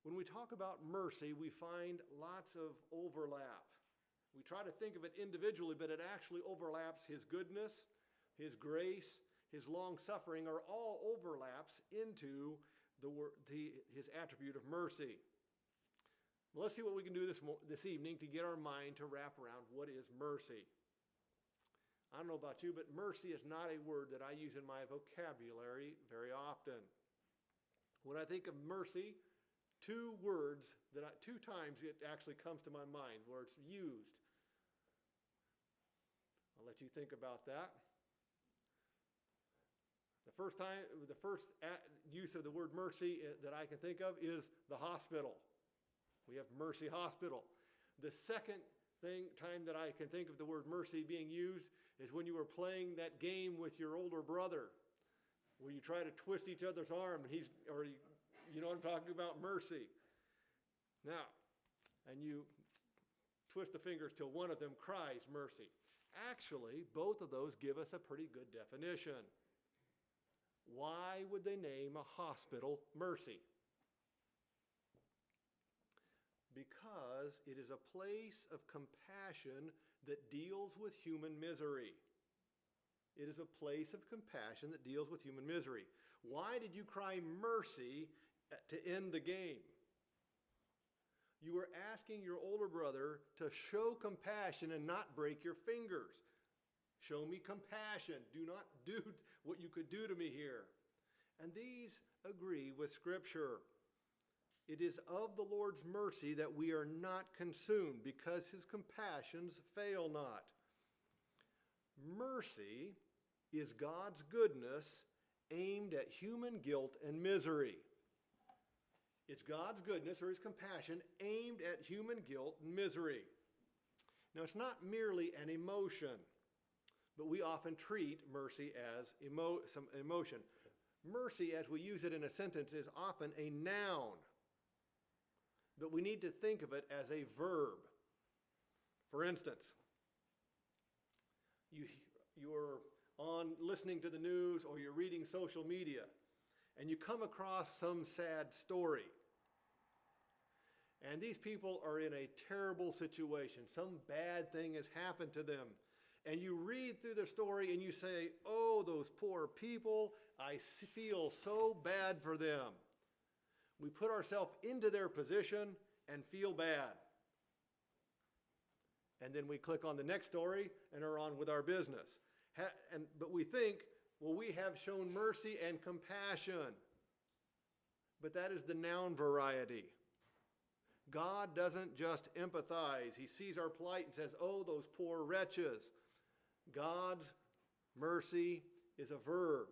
When we talk about mercy, we find lots of overlap. We try to think of it individually, but it actually overlaps. His goodness, his grace, his long-suffering are all overlaps into his attribute of mercy. Well, let's see what we can do this evening to get our mind to wrap around what is mercy. I don't know about you, but mercy is not a word that I use in my vocabulary very often. When I think of mercy, two times it actually comes to my mind where it's used. I'll let you think about that. The first use of the word mercy that I can think of is the hospital. We have Mercy Hospital. The second time that I can think of the word mercy being used is when you were playing that game with your older brother, where you try to twist each other's arm, and you know what I'm talking about, mercy. Now, and you twist the fingers till one of them cries mercy. Actually, both of those give us a pretty good definition. Why would they name a hospital Mercy? Because it is a place of compassion that deals with human misery. It is a place of compassion that deals with human misery. Why did you cry mercy to end the game? You were asking your older brother to show compassion and not break your fingers. Show me compassion. Do not do what you could do to me here. And these agree with Scripture. It is of the Lord's mercy that we are not consumed, because his compassions fail not. Mercy is God's goodness aimed at human guilt and misery. It's God's goodness or his compassion aimed at human guilt and misery. Now, it's not merely an emotion, but we often treat mercy as some emotion. Mercy, as we use it in a sentence, is often a noun, but we need to think of it as a verb. For instance, you're listening to the news or you're reading social media, and you come across some sad story. And these people are in a terrible situation. Some bad thing has happened to them. And you read through the story and you say, oh, those poor people, I feel so bad for them. We put ourselves into their position and feel bad. And then we click on the next story and are on with our business. But we think, well, we have shown mercy and compassion. But that is the noun variety. God doesn't just empathize. He sees our plight and says, oh, those poor wretches. God's mercy is a verb.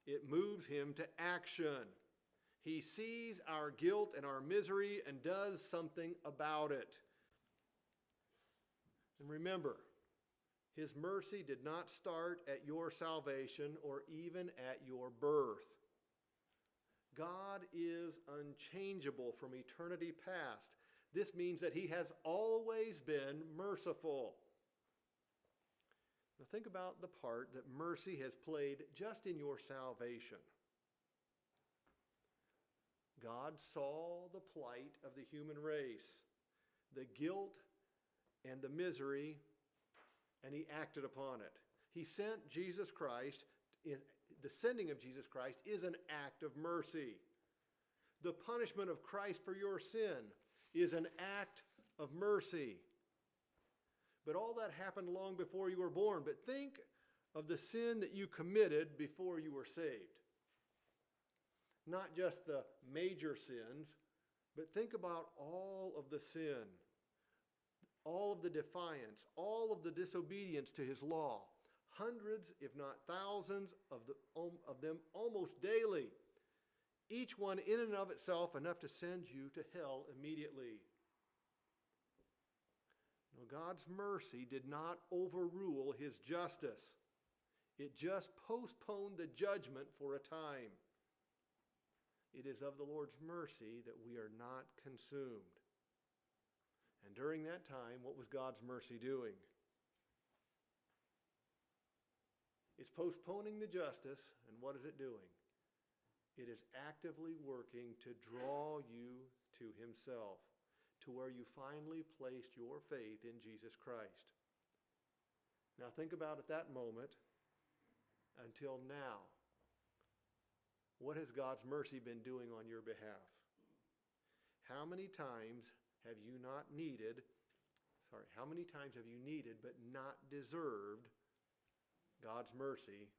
It moves him to action. He sees our guilt and our misery and does something about it. And remember, his mercy did not start at your salvation or even at your birth. God is unchangeable from eternity past. This means that he has always been merciful. Now think about the part that mercy has played just in your salvation. God saw the plight of the human race, the guilt and the misery, and he acted upon it. He sent Jesus Christ. The sending of Jesus Christ is an act of mercy. The punishment of Christ for your sin is an act of mercy. But all that happened long before you were born. But think of the sin that you committed before you were saved. Not just the major sins, but think about all of the sin, all of the defiance, all of the disobedience to his law. Hundreds, if not thousands, of them almost daily. Each one in and of itself enough to send you to hell immediately. No, God's mercy did not overrule his justice. It just postponed the judgment for a time. It is of the Lord's mercy that we are not consumed. And during that time, what was God's mercy doing? It's postponing the justice, and what is it doing? It is actively working to draw you to himself, to where you finally placed your faith in Jesus Christ. Now think about at that moment until now. What has God's mercy been doing on your behalf? How many times have you needed but not deserved God's mercy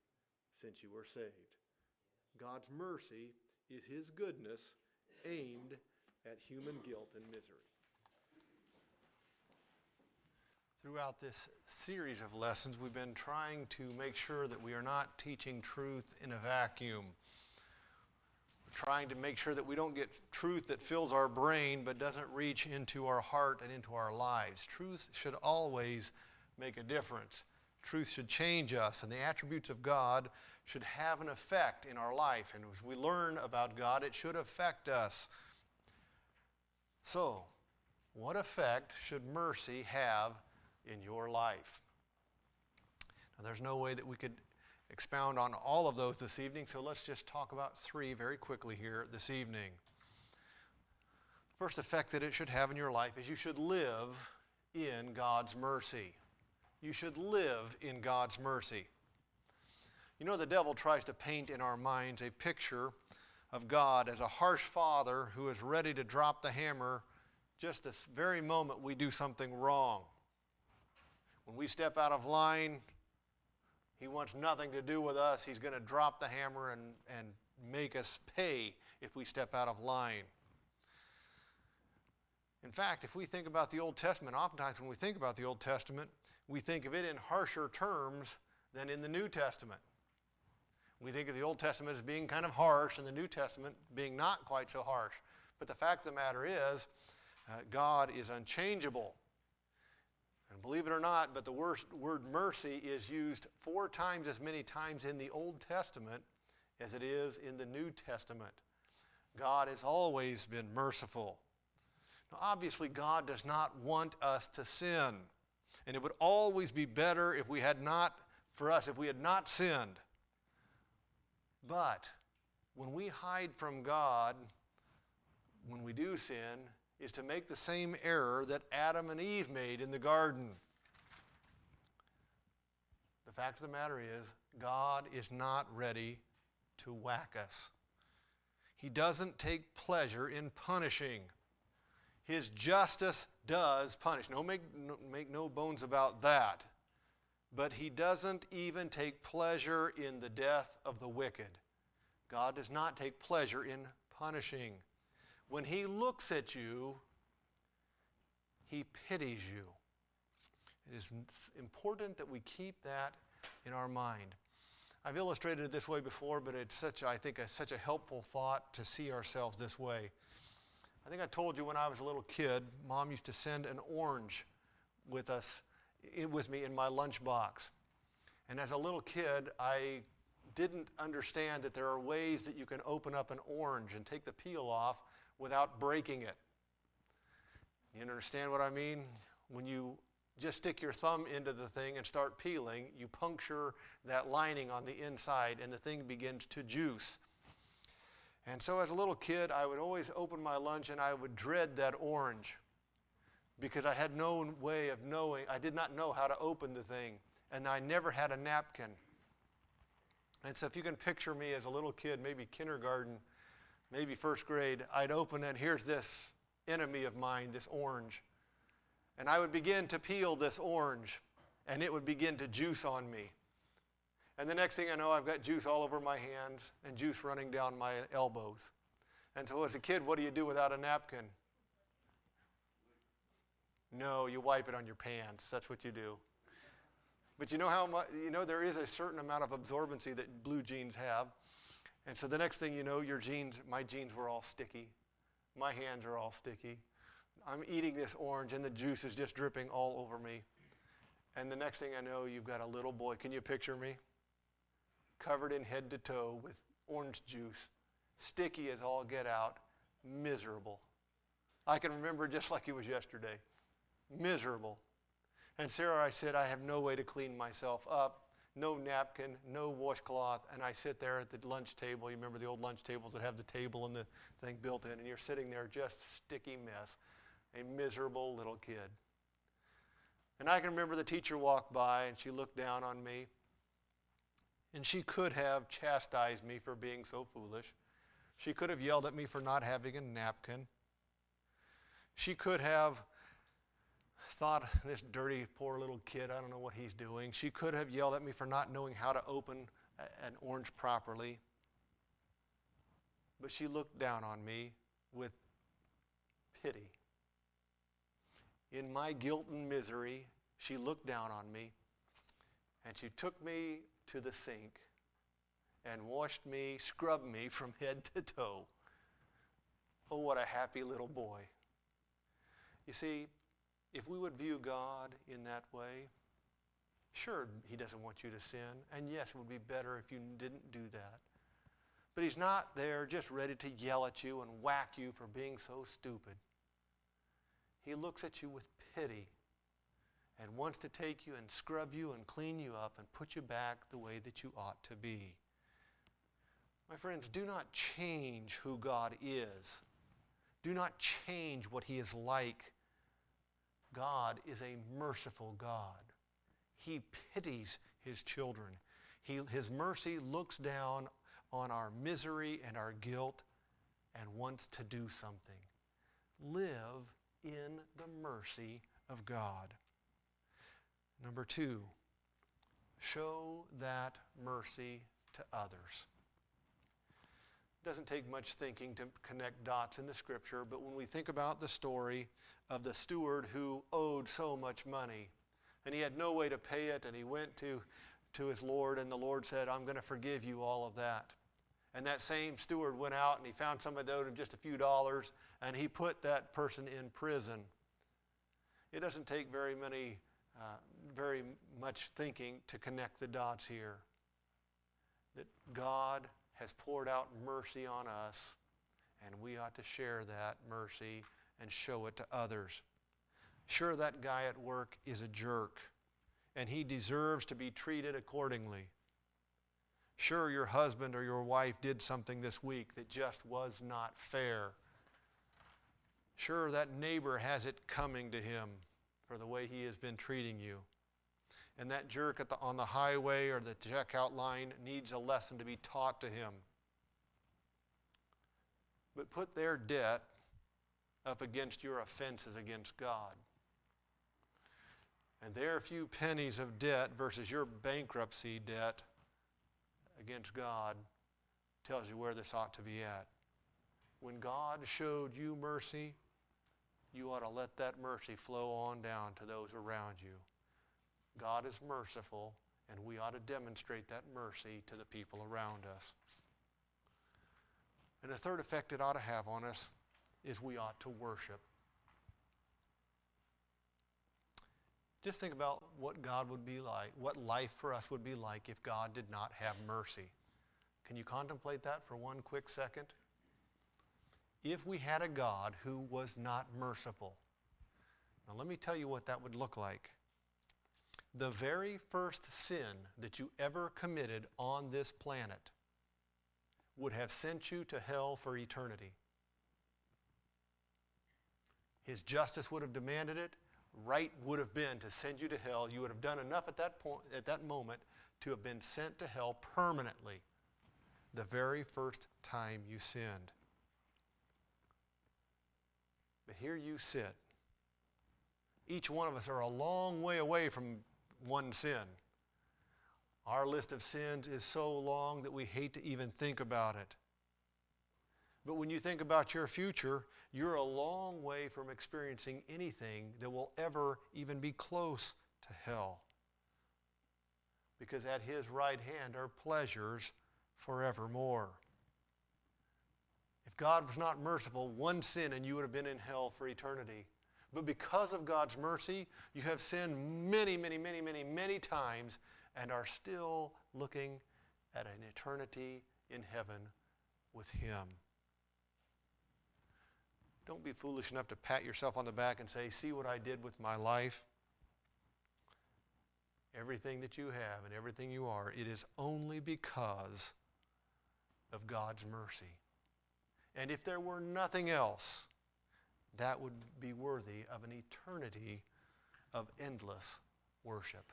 since you were saved? God's mercy is his goodness aimed at human guilt and misery. Throughout this series of lessons, we've been trying to make sure that we are not teaching truth in a vacuum. We're trying to make sure that we don't get truth that fills our brain but doesn't reach into our heart and into our lives. Truth should always make a difference. Truth should change us, and the attributes of God should have an effect in our life. And as we learn about God, it should affect us. So, what effect should mercy have in your life? Now, there's no way that we could expound on all of those this evening, so let's just talk about three very quickly here this evening. The first effect that it should have in your life is you should live in God's mercy. You should live in God's mercy. You know, the devil tries to paint in our minds a picture of God as a harsh father who is ready to drop the hammer just this very moment we do something wrong. When we step out of line, he wants nothing to do with us. He's going to drop the hammer and make us pay if we step out of line. In fact, if we think about the Old Testament, oftentimes when we think about the Old Testament, we think of it in harsher terms than in the New Testament. We think of the Old Testament as being kind of harsh and the New Testament being not quite so harsh. But the fact of the matter is, God is unchangeable. And believe it or not, but the word mercy is used 4 times as many times in the Old Testament as it is in the New Testament. God has always been merciful. Now, obviously, God does not want us to sin. And it would always be better if we had not sinned. But when we hide from God, when we do sin, is to make the same error that Adam and Eve made in the garden. The fact of the matter is, God is not ready to whack us. He doesn't take pleasure in punishing. His justice does punish. Make no bones about that. But he doesn't even take pleasure in the death of the wicked. God does not take pleasure in punishing. When he looks at you, he pities you. It is important that we keep that in our mind. I've illustrated it this way before, but it's such a helpful thought to see ourselves this way. I think I told you when I was a little kid, Mom used to send an orange with me in my lunchbox. And as a little kid, I didn't understand that there are ways that you can open up an orange and take the peel off without breaking it. You understand what I mean? When you just stick your thumb into the thing and start peeling, you puncture that lining on the inside and the thing begins to juice. And so as a little kid, I would always open my lunch and I would dread that orange because I had no way of knowing, I did not know how to open the thing, and I never had a napkin. And so if you can picture me as a little kid, maybe kindergarten, maybe first grade, I'd open it, here's this enemy of mine, this orange. And I would begin to peel this orange, and it would begin to juice on me. And the next thing I know, I've got juice all over my hands and juice running down my elbows. And so as a kid, what do you do without a napkin? No, you wipe it on your pants. That's what you do. But you know how much, there is a certain amount of absorbency that blue jeans have. And so the next thing you know, my jeans were all sticky. My hands are all sticky. I'm eating this orange and the juice is just dripping all over me. And the next thing I know, you've got a little boy. Can you picture me? Covered in head to toe with orange juice, sticky as all get out, miserable. I can remember just like it was yesterday. Miserable. And Sarah, I said, I have no way to clean myself up. no napkin, no washcloth, and I sit there at the lunch table. You remember the old lunch tables that have the table and the thing built in, and you're sitting there just a sticky mess, a miserable little kid. And I can remember the teacher walked by, and she looked down on me, and she could have chastised me for being so foolish. She could have yelled at me for not having a napkin. She could have thought, this dirty, poor little kid, I don't know what he's doing. She could have yelled at me for not knowing how to open an orange properly. But she looked down on me with pity. In my guilt and misery, she looked down on me, and she took me to the sink and washed me, scrubbed me from head to toe. Oh, what a happy little boy. You see, if we would view God in that way, sure, he doesn't want you to sin, and yes, it would be better if you didn't do that. But he's not there just ready to yell at you and whack you for being so stupid. He looks at you with pity and wants to take you and scrub you and clean you up and put you back the way that you ought to be. My friends, do not change who God is. Do not change what he is like. God is a merciful God. He pities his children. His mercy looks down on our misery and our guilt and wants to do something. Live in the mercy of God. Number 2, show that mercy to others. It doesn't take much thinking to connect dots in the Scripture, but when we think about the story of the steward who owed so much money, and he had no way to pay it, and he went to his Lord, and the Lord said, I'm going to forgive you all of that. And that same steward went out, and he found somebody that owed him just a few dollars, and he put that person in prison. It doesn't take very much thinking to connect the dots here. That God has poured out mercy on us, and we ought to share that mercy and show it to others. Sure, that guy at work is a jerk, and he deserves to be treated accordingly. Sure, your husband or your wife did something this week that just was not fair. Sure, that neighbor has it coming to him for the way he has been treating you. And that jerk on the highway or the checkout line needs a lesson to be taught to him. But put their debt up against your offenses against God. And their few pennies of debt versus your bankruptcy debt against God tells you where this ought to be at. When God showed you mercy, you ought to let that mercy flow on down to those around you. God is merciful, and we ought to demonstrate that mercy to the people around us. And the third effect it ought to have on us is we ought to worship. Just think about what God would be like, what life for us would be like if God did not have mercy. Can you contemplate that for one quick second? If we had a God who was not merciful. Now let me tell you what that would look like. The very first sin that you ever committed on this planet would have sent you to hell for eternity. His justice would have demanded it. Right would have been to send you to hell. You would have done enough at that point, at that moment, to have been sent to hell permanently the very first time you sinned. But here you sit. Each one of us are a long way away from one sin. Our list of sins is so long that we hate to even think about it. But when you think about your future, you're a long way from experiencing anything that will ever even be close to hell. Because at his right hand are pleasures forevermore. If God was not merciful, one sin and you would have been in hell for eternity. But because of God's mercy, you have sinned many, many, many, many, many times and are still looking at an eternity in heaven with him. Don't be foolish enough to pat yourself on the back and say, see what I did with my life. everything that you have and everything you are, it is only because of God's mercy. And if there were nothing else, that would be worthy of an eternity of endless worship.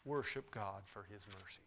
Worship God for His mercy.